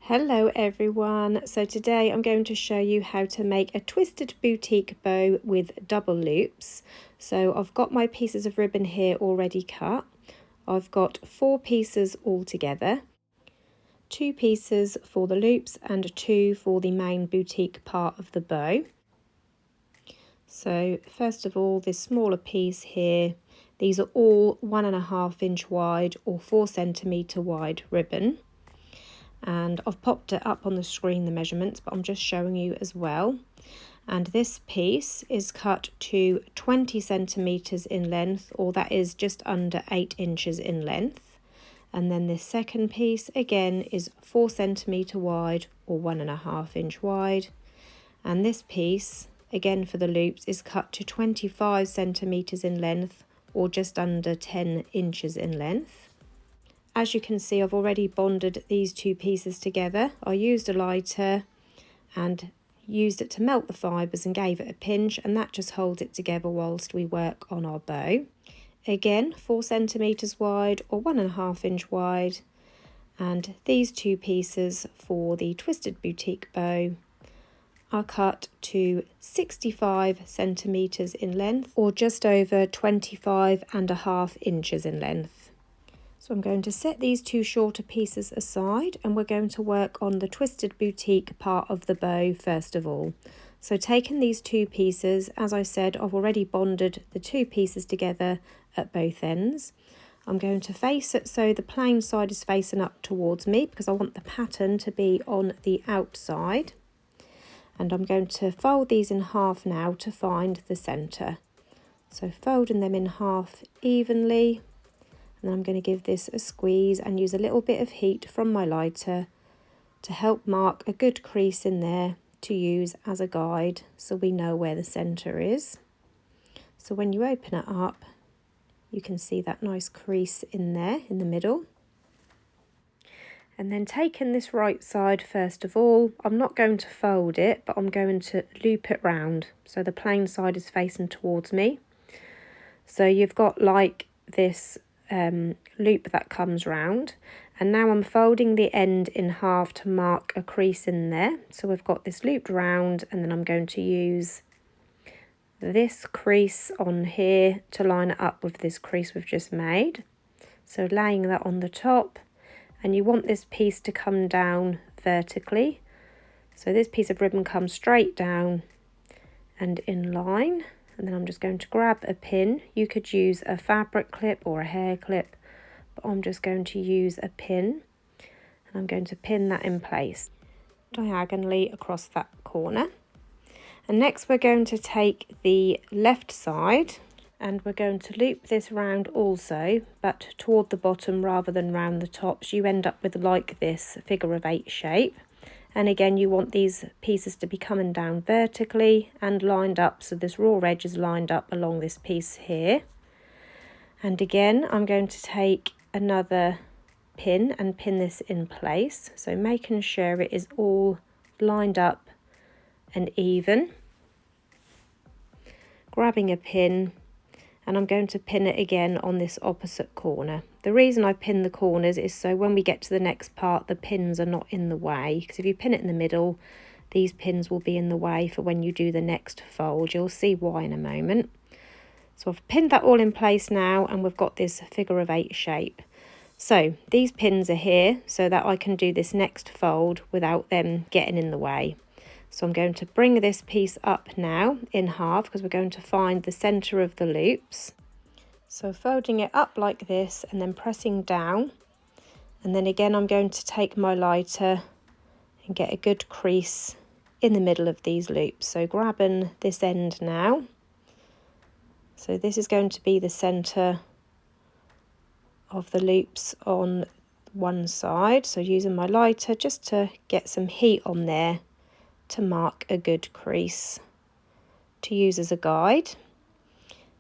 Hello everyone, so today I'm going to show you how to make a twisted boutique bow with double loops. So I've got my pieces of ribbon here already cut. I've got 4 pieces all together, 2 pieces for the loops and 2 for the main boutique part of the bow. So first of all, this smaller piece here, these are all 1.5 inch wide or 4 centimetre wide ribbon. And I've popped it up on the screen, the measurements, but I'm just showing you as well. And this piece is cut to 20 centimetres in length, or that is just under 8 inches in length. And then this second piece again is 4 centimetre wide or 1.5 inch wide. And this piece again for the loops is cut to 25 centimetres in length or just under 10 inches in length. As you can see, I've already bonded these 2 pieces together. I used a lighter and used it to melt the fibres and gave it a pinch, and that just holds it together whilst we work on our bow. Again, 4 centimetres wide or 1.5 inch wide. And these 2 pieces for the twisted boutique bow are cut to 65 centimetres in length or just over 25.5 inches in length. So I'm going to set these 2 shorter pieces aside and we're going to work on the twisted boutique part of the bow first of all. So taking these 2 pieces, as I said, I've already bonded the 2 pieces together at both ends. I'm going to face it so the plain side is facing up towards me because I want the pattern to be on the outside. And I'm going to fold these in half now to find the centre. So folding them in half evenly. And I'm going to give this a squeeze and use a little bit of heat from my lighter to help mark a good crease in there to use as a guide so we know where the centre is. So when you open it up, you can see that nice crease in there in the middle. And then taking this right side first of all, I'm not going to fold it, but I'm going to loop it round so the plain side is facing towards me. So you've got like this loop that comes round, and now I'm folding the end in half to mark a crease in there. So we've got this looped round, and then I'm going to use this crease on here to line it up with this crease we've just made. So laying that on the top, and you want this piece to come down vertically. So this piece of ribbon comes straight down and in line. And then I'm just going to grab a pin. You could use a fabric clip or a hair clip, but I'm just going to use a pin. And I'm going to pin that in place diagonally across that corner. And next we're going to take the left side and we're going to loop this round also, but toward the bottom rather than round the top. So you end up with like this figure of 8 shape. And again, you want these pieces to be coming down vertically and lined up, so this raw edge is lined up along this piece here. And again, I'm going to take another pin and pin this in place, so making sure it is all lined up and even. Grabbing a pin, and I'm going to pin it again on this opposite corner. The reason I pin the corners is so when we get to the next part, the pins are not in the way, because if you pin it in the middle, these pins will be in the way for when you do the next fold. You'll see why in a moment. So I've pinned that all in place now, and we've got this figure of 8 shape. So these pins are here so that I can do this next fold without them getting in the way. So I'm going to bring this piece up now in half because we're going to find the centre of the loops. So folding it up like this and then pressing down, and then again I'm going to take my lighter and get a good crease in the middle of these loops. So grabbing this end now, so this is going to be the centre of the loops on one side, so using my lighter just to get some heat on there to mark a good crease to use as a guide.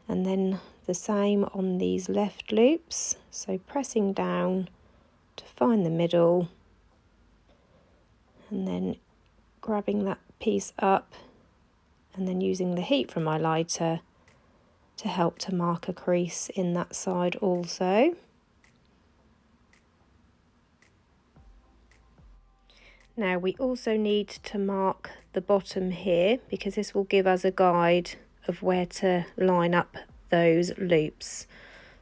And then the same on these left loops, so pressing down to find the middle and then grabbing that piece up and then using the heat from my lighter to help to mark a crease in that side also. Now we also need to mark the bottom here because this will give us a guide of where to line up those loops.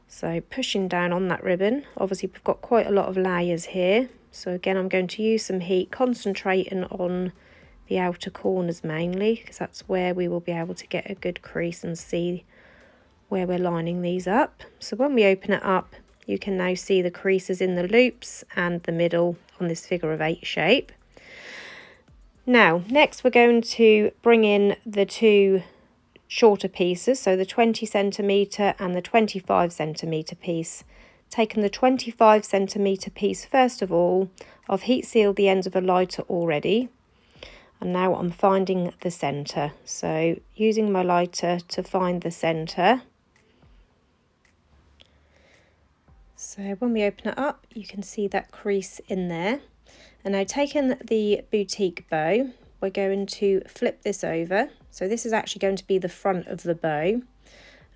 So pushing down on that ribbon, obviously we've got quite a lot of layers here. So again, I'm going to use some heat, concentrating on the outer corners mainly, because that's where we will be able to get a good crease and see where we're lining these up. So when we open it up, you can now see the creases in the loops and the middle on this figure of 8 shape. Now, next we're going to bring in the two shorter pieces, so the 20cm and the 25cm piece. Taking the 25cm piece first of all, I've heat sealed the ends of a lighter already, and now I'm finding the centre. So using my lighter to find the centre. So when we open it up, you can see that crease in there. And now taking the boutique bow, we're going to flip this over. So this is actually going to be the front of the bow,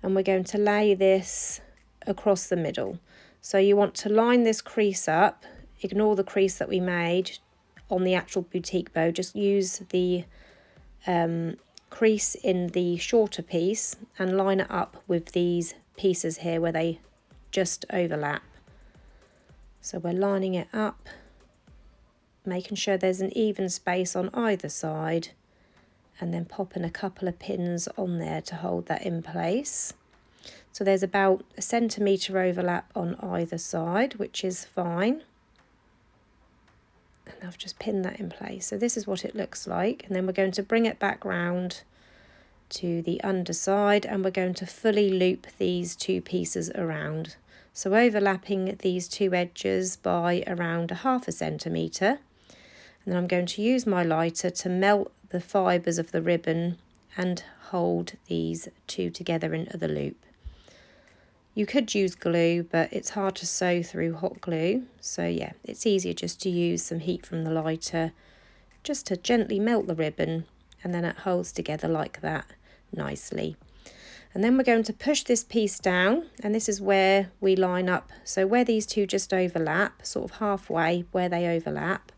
and we're going to lay this across the middle. So you want to line this crease up, ignore the crease that we made on the actual boutique bow, just use the crease in the shorter piece and line it up with these pieces here where they just overlap. So we're lining it up, making sure there's an even space on either side, and then popping a couple of pins on there to hold that in place. So there's about a centimetre overlap on either side, which is fine. And I've just pinned that in place. So this is what it looks like. And then we're going to bring it back round to the underside, and we're going to fully loop these two pieces around. So overlapping these two edges by around 1/2 centimetre. And then I'm going to use my lighter to melt the fibres of the ribbon and hold these two together into the loop. You could use glue, but it's hard to sew through hot glue. So yeah, it's easier just to use some heat from the lighter just to gently melt the ribbon, and then it holds together like that nicely. And then we're going to push this piece down, and this is where we line up. So where these two just overlap, sort of halfway where they overlap.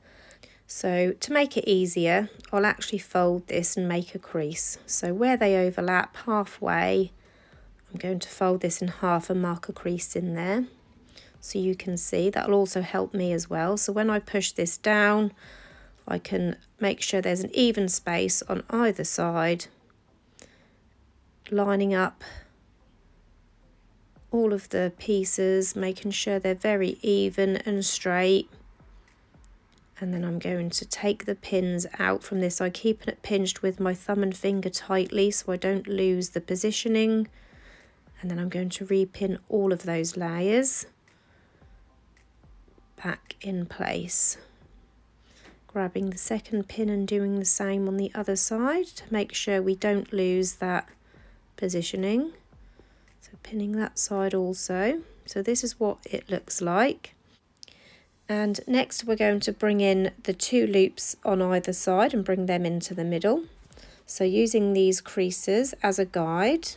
So to make it easier, I'll actually fold this and make a crease. So where they overlap halfway, I'm going to fold this in half and mark a crease in there. So you can see that'll also help me as well. So when I push this down, I can make sure there's an even space on either side, lining up all of the pieces, making sure they're very even and straight. And then I'm going to take the pins out from this. I keep it pinched with my thumb and finger tightly so I don't lose the positioning. And then I'm going to repin all of those layers back in place. Grabbing the second pin and doing the same on the other side to make sure we don't lose that positioning. So pinning that side also. So this is what it looks like. And next we're going to bring in the two loops on either side and bring them into the middle. So using these creases as a guide,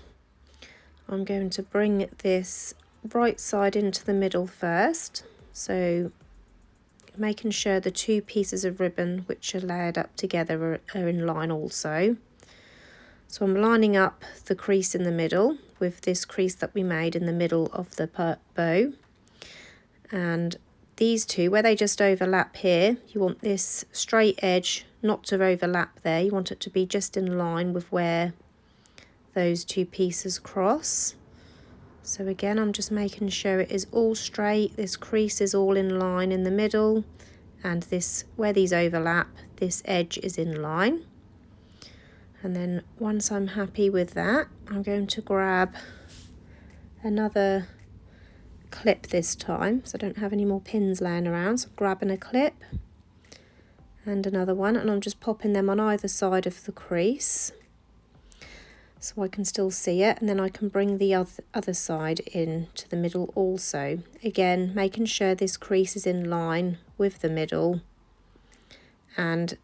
I'm going to bring this right side into the middle first. So making sure the two pieces of ribbon which are layered up together are in line also. So I'm lining up the crease in the middle with this crease that we made in the middle of the bow. And these two, where they just overlap here, you want this straight edge not to overlap there. You want it to be just in line with where those two pieces cross. So again, I'm just making sure it is all straight. This crease is all in line in the middle, and this, where these overlap, this edge is in line. And then once I'm happy with that, I'm going to grab another clip this time, so I don't have any more pins laying around. So I'm grabbing a clip and another one, and I'm just popping them on either side of the crease so I can still see it, and then I can bring the other side in to the middle also. Again, making sure this crease is in line with the middle, and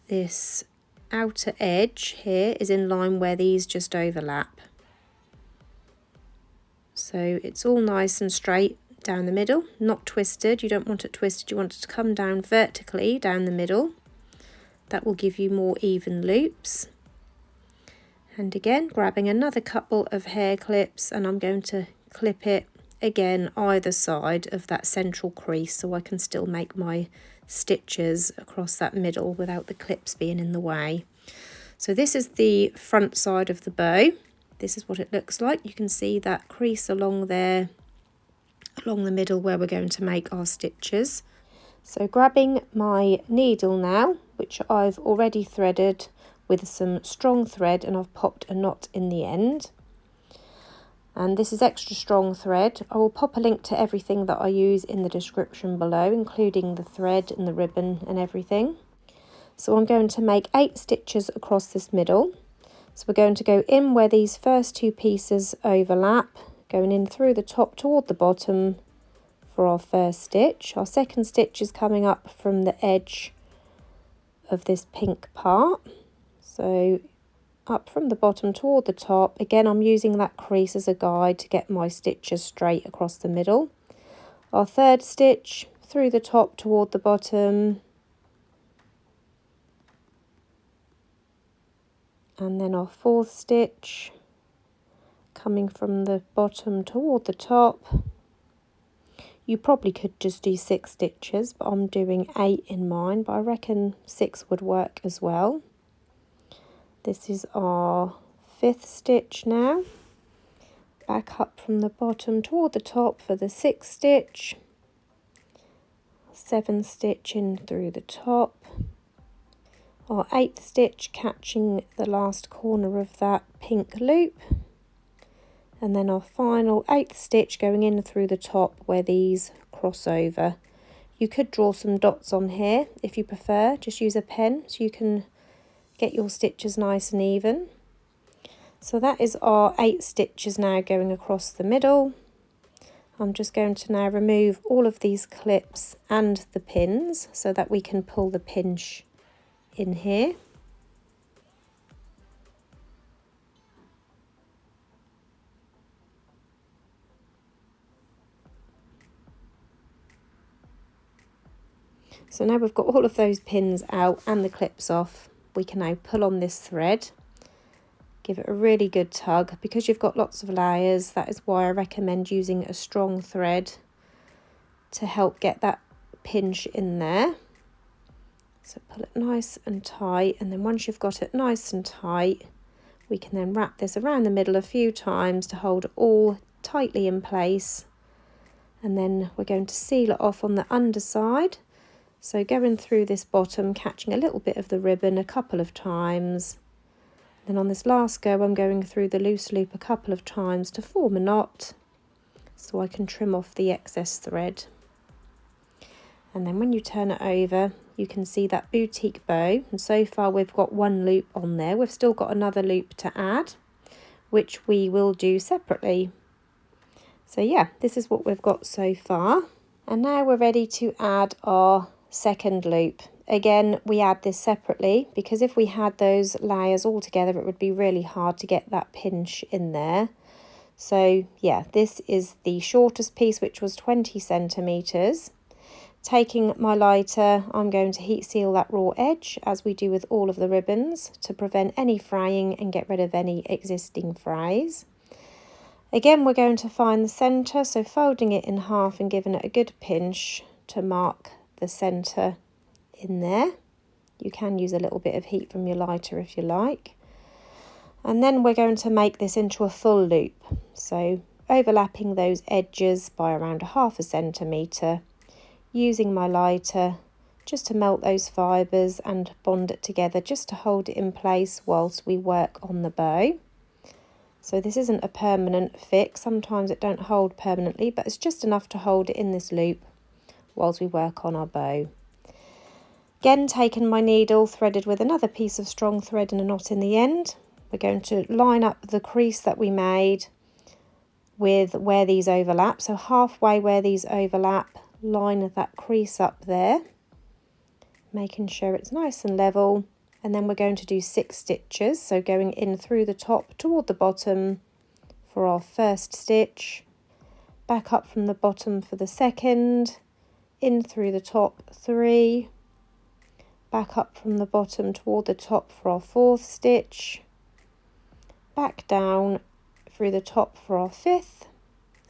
this outer edge here is in line where these just overlap. So it's all nice and straight, down the middle, not twisted. You don't want it twisted, you want it to come down vertically down the middle. That will give you more even loops. And again, grabbing another couple of hair clips, and I'm going to clip it again either side of that central crease so I can still make my stitches across that middle without the clips being in the way. So this is the front side of the bow. This is what it looks like. You can see that crease along there, along the middle where we're going to make our stitches. So grabbing my needle now, which I've already threaded with some strong thread, and I've popped a knot in the end. And this is extra strong thread. I will pop a link to everything that I use in the description below, including the thread and the ribbon and everything. So I'm going to make 8 stitches across this middle. So we're going to go in where these first 2 pieces overlap, going in through the top toward the bottom for our first stitch. Our second stitch is coming up from the edge of this pink part. So up from the bottom toward the top. Again, I'm using that crease as a guide to get my stitches straight across the middle. Our third stitch through the top toward the bottom. And then our fourth stitch coming from the bottom toward the top. You probably could just do 6 stitches, but I'm doing 8 in mine, but I reckon 6 would work as well. This is our 5th stitch now. Back up from the bottom toward the top for the 6th stitch. 7th stitch in through the top. Our 8th stitch catching the last corner of that pink loop. And then our final 8th stitch going in through the top where these cross over. You could draw some dots on here if you prefer. Just use a pen so you can get your stitches nice and even. So that is our 8 stitches now going across the middle. I'm just going to now remove all of these clips and the pins so that we can pull the pinch in here. So now we've got all of those pins out and the clips off, we can now pull on this thread, give it a really good tug. Because you've got lots of layers, that is why I recommend using a strong thread to help get that pinch in there. So pull it nice and tight, and then once you've got it nice and tight, we can then wrap this around the middle a few times to hold it all tightly in place. And then we're going to seal it off on the underside. So going through this bottom, catching a little bit of the ribbon a couple of times. Then on this last go, I'm going through the loose loop a couple of times to form a knot so I can trim off the excess thread. And then when you turn it over, you can see that boutique bow, and so far we've got 1 loop on there. We've still got another loop to add, which we will do separately. So yeah, this is what we've got so far. And now we're ready to add our second loop. Again, we add this separately because if we had those layers all together, it would be really hard to get that pinch in there. So yeah, this is the shortest piece, which was 20 centimeters. Taking my lighter, I'm going to heat seal that raw edge as we do with all of the ribbons to prevent any fraying and get rid of any existing frays. Again, we're going to find the centre, so folding it in half and giving it a good pinch to mark the centre in there. You can use a little bit of heat from your lighter if you like. And then we're going to make this into a full loop, so overlapping those edges by around 1/2 centimetre, using my lighter just to melt those fibres and bond it together just to hold it in place whilst we work on the bow. So this isn't a permanent fix, sometimes it don't hold permanently, but it's just enough to hold it in this loop whilst we work on our bow. Again, taking my needle, threaded with another piece of strong thread and a knot in the end. We're going to line up the crease that we made with where these overlap. So halfway where these overlap, line that crease up there, making sure it's nice and level. And then we're going to do 6 stitches, so going in through the top toward the bottom for our first stitch, back up from the bottom for the second, in through the top 3, back up from the bottom toward the top for our 4th stitch, back down through the top for our 5th,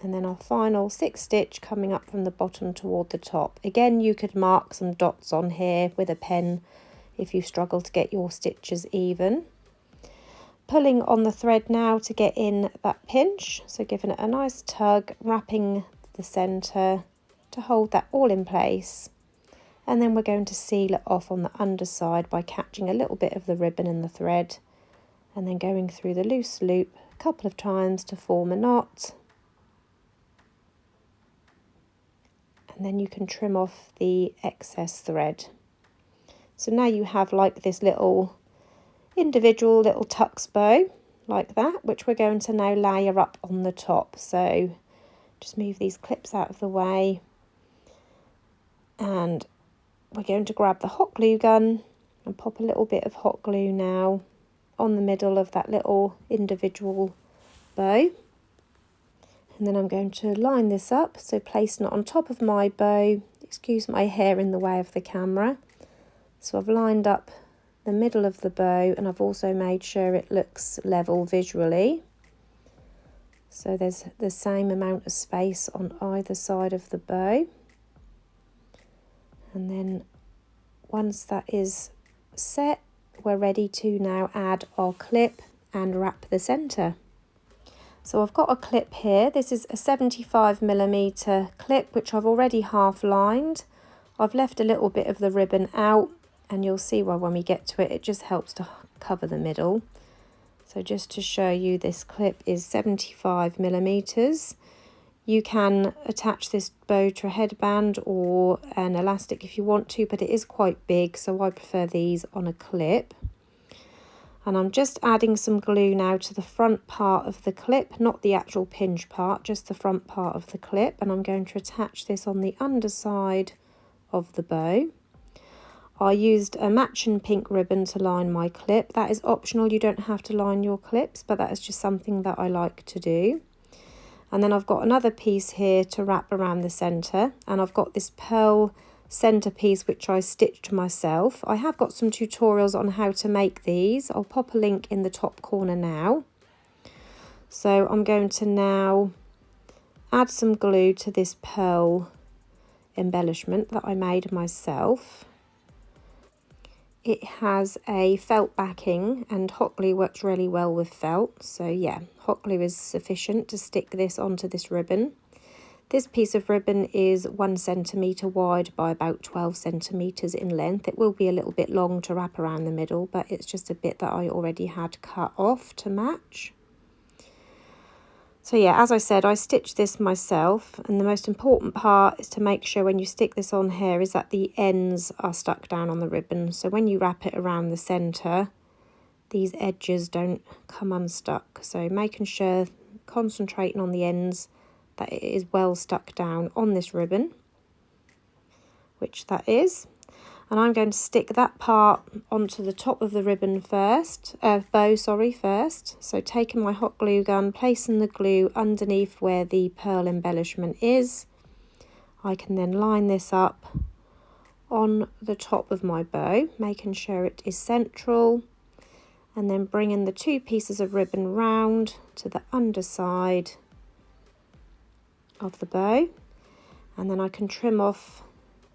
and then our final 6th stitch coming up from the bottom toward the top. Again, you could mark some dots on here with a pen if you struggle to get your stitches even. Pulling on the thread now to get in that pinch, so giving it a nice tug, wrapping the centre to hold that all in place. And then we're going to seal it off on the underside by catching a little bit of the ribbon in the thread and then going through the loose loop a couple of times to form a knot. And then you can trim off the excess thread. So now you have like this little individual little tucks bow like that, which we're going to now layer up on the top. So just move these clips out of the way, and we're going to grab the hot glue gun and pop a little bit of hot glue now on the middle of that little individual bow. And then I'm going to line this up, so placing it on top of my bow. Excuse my hair in the way of the camera. So I've lined up the middle of the bow, and I've also made sure it looks level visually. So there's the same amount of space on either side of the bow. And then once that is set, we're ready to now add our clip and wrap the centre. So I've got a clip here. This is a 75mm clip, which I've already half lined. I've left a little bit of the ribbon out, and you'll see why when we get to it, it just helps to cover the middle. So just to show you, this clip is 75mm. You can attach this bow to a headband or an elastic if you want to, but it is quite big, so I prefer these on a clip. And I'm just adding some glue now to the front part of the clip, not the actual pinch part, just the front part of the clip. And I'm going to attach this on the underside of the bow. I used a matching pink ribbon to line my clip. That is optional, you don't have to line your clips, but that is just something that I like to do. And then I've got another piece here to wrap around the centre, and I've got this pearl centerpiece which I stitched myself. I have got some tutorials on how to make these. I'll pop a link in the top corner now. So I'm going to now add some glue to this pearl embellishment that I made myself. It has a felt backing, and hot glue works really well with felt, so yeah, hot glue is sufficient to stick this onto this ribbon. This piece of ribbon is 1 centimetre wide by about 12 centimetres in length. It will be a little bit long to wrap around the middle, but it's just a bit that I already had cut off to match. So yeah, as I said, I stitched this myself, and the most important part is to make sure when you stick this on here is that the ends are stuck down on the ribbon. So when you wrap it around the centre, these edges don't come unstuck. So making sure, concentrating on the ends, that it is well stuck down on this ribbon, which that is. And I'm going to stick that part onto the top of the ribbon first, bow first. So taking my hot glue gun, placing the glue underneath where the pearl embellishment is, I can then line this up on the top of my bow, making sure it is central, and then bringing the 2 pieces of ribbon round to the underside of the bow, and then I can trim off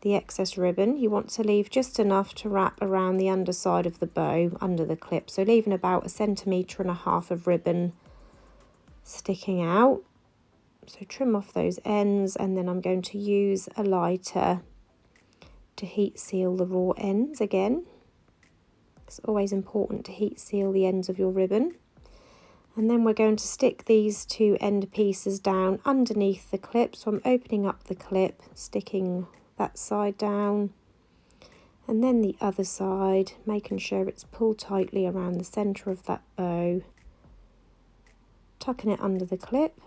the excess ribbon. You want to leave just enough to wrap around the underside of the bow under the clip, so leaving about 1.5 centimetres of ribbon sticking out. So trim off those ends, and then I'm going to use a lighter to heat seal the raw ends again. It's always important to heat seal the ends of your ribbon. And then we're going to stick these 2 end pieces down underneath the clip. So I'm opening up the clip, sticking that side down, and then the other side, making sure it's pulled tightly around the centre of that bow, tucking it under the clip.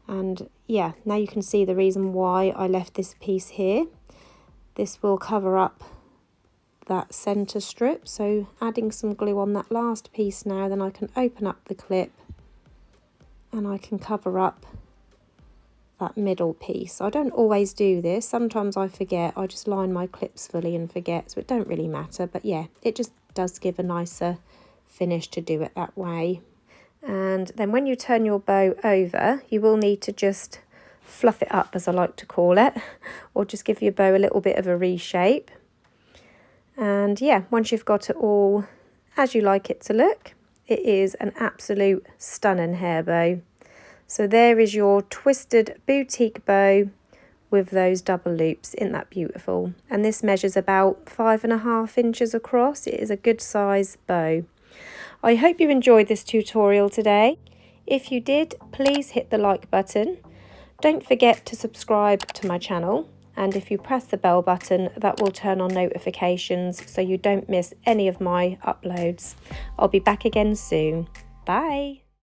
And yeah, now you can see the reason why I left this piece here. This will cover up that centre strip, so adding some glue on that last piece now, then I can open up the clip and I can cover up that middle piece. I don't always do this. Sometimes I forget. I just line my clips fully and forget, so it don't really matter. But yeah, it just does give a nicer finish to do it that way. And then when you turn your bow over, you will need to just fluff it up, as I like to call it, or just give your bow a little bit of a reshape. And yeah, once you've got it all as you like it to look, it is an absolute stunning hair bow. So there is your twisted boutique bow with those double loops. Isn't that beautiful? And this measures about 5.5 inches across. It is a good size bow. I hope you enjoyed this tutorial today. If you did, please hit the like button. Don't forget to subscribe to my channel. And if you press the bell button, that will turn on notifications so you don't miss any of my uploads. I'll be back again soon. Bye.